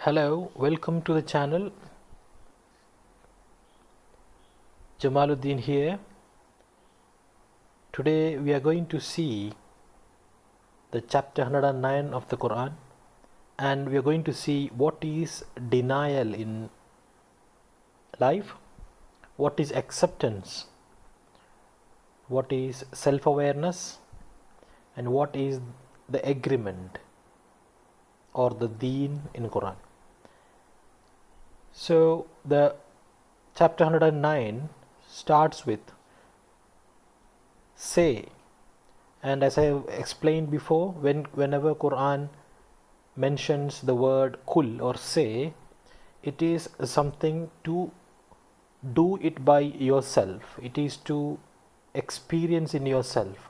Hello, welcome to the channel. Jamaluddin here. Today we are going to see the chapter 109 of the Quran, and we are going to see what is denial in life, what is acceptance, what is self-awareness, and what is the agreement or the deen in Quran. So the chapter 109 starts with say, and as I have explained before, whenever Quran mentions the word kul or say, it is something to do it by yourself. It is to experience in yourself.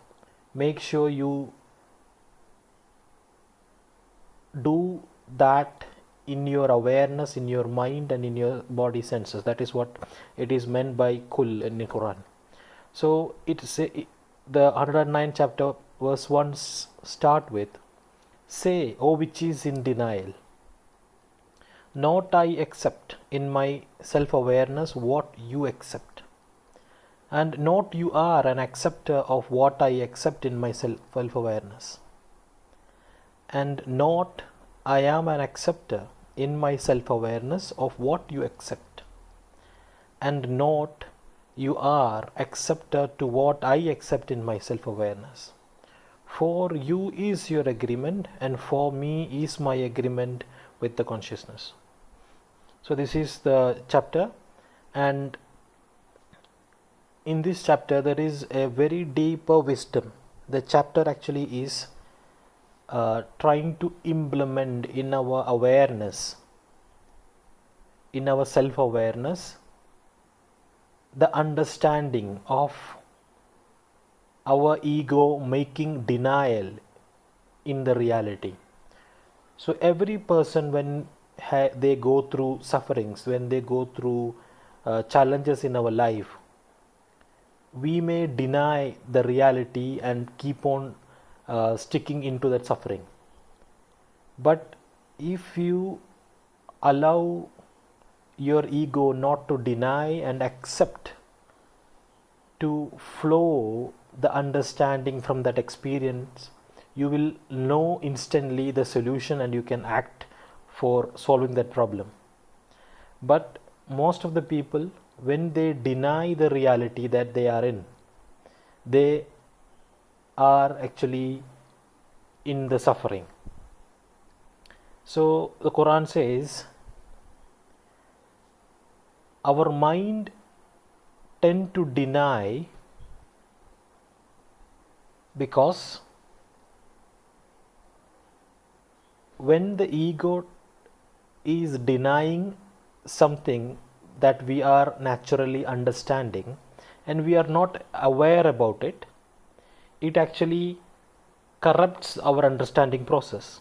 Make sure you do that in your awareness, in your mind, and in your body senses. That is what it is meant by kul in the Quran. So the 109 chapter verse 1 start with say, O which is in denial, not I accept in my self-awareness what you accept, and not you are an acceptor of what I accept in my self-awareness, and not I am an acceptor in my self-awareness of what you accept, and not you are acceptor to what I accept in my self-awareness. For you is your agreement, and for me is my agreement with the consciousness. So this is the chapter, and in this chapter there is a very deeper wisdom. The chapter actually is trying to implement in our awareness, in our self-awareness, the understanding of our ego making denial in the reality. So every person, when they go through sufferings, when they go through challenges in our life, we may deny the reality and keep on sticking into that suffering. But if you allow your ego not to deny and accept, to flow the understanding from that experience, you will know instantly the solution and you can act for solving that problem. But most of the people, when they deny the reality that they are in, they are actually in the suffering. So the Quran says, our mind tend to deny because when the ego is denying something that we are naturally understanding and we are not aware about it, it actually corrupts our understanding process.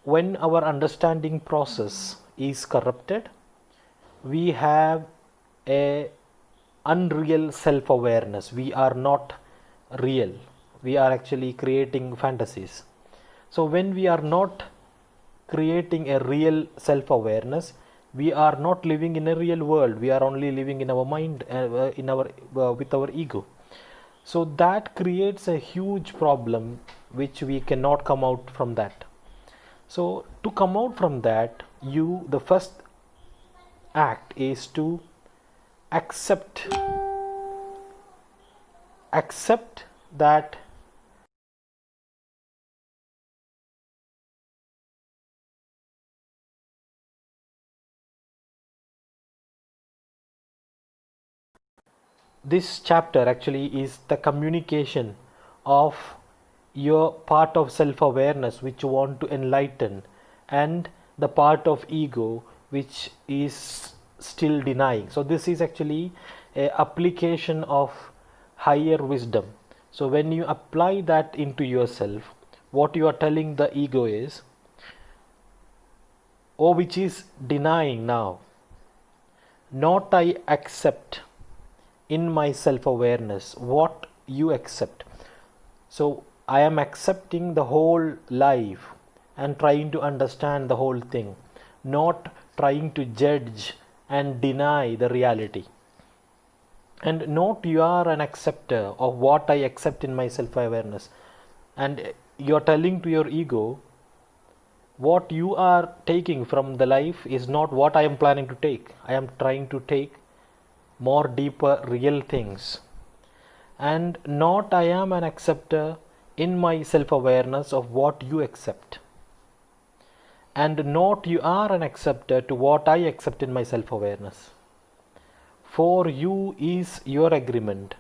When our understanding process is corrupted, we have a unreal self-awareness. We are not real. We are actually creating fantasies. So when we are not creating a real self-awareness, we are not living in a real world. We are only living in our mind, with our ego. So that creates a huge problem which we cannot come out from that. So to come out from that, the first act is to accept that this chapter actually is the communication of your part of self-awareness which you want to enlighten, and the part of ego which is still denying. So this is actually a application of higher wisdom. So when you apply that into yourself, what you are telling the ego is, oh, which is denying now, not I accept in my self-awareness what you accept. So I am accepting the whole life and trying to understand the whole thing, not trying to judge and deny the reality. And not you are an acceptor of what I accept in my self-awareness. And you're telling to your ego, what you are taking from the life is not what I am planning to take. I am trying to take more deeper real things. And not I am an acceptor in my self-awareness of what you accept. And not you are an acceptor to what I accept in my self-awareness. For you is your agreement,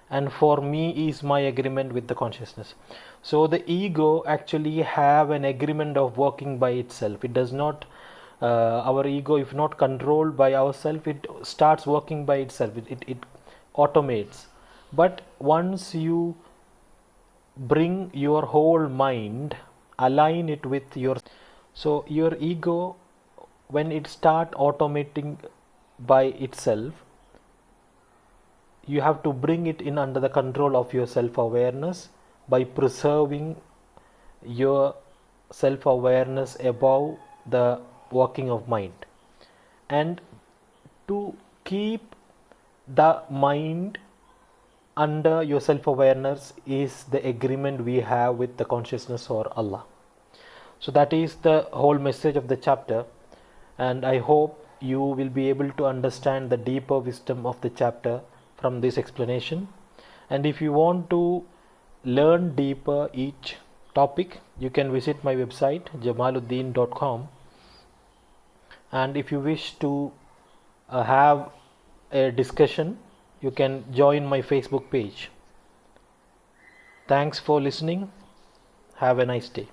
and for me is my agreement with the consciousness. So the ego actually have an agreement of working by itself. It does not, our ego, if not controlled by ourselves, it starts working by itself. It automates. But once you bring your whole mind, align it with your, so your ego, when it start automating by itself, you have to bring it in under the control of your self-awareness by preserving your self-awareness above the working of mind. And to keep the mind under your self-awareness is the agreement we have with the consciousness or Allah. So that is the whole message of the chapter, and I hope you will be able to understand the deeper wisdom of the chapter from this explanation. And if you want to learn deeper each topic, you can visit my website jamaluddin.com, and if you wish to have a discussion, you can join my Facebook page. Thanks for listening. Have a nice day.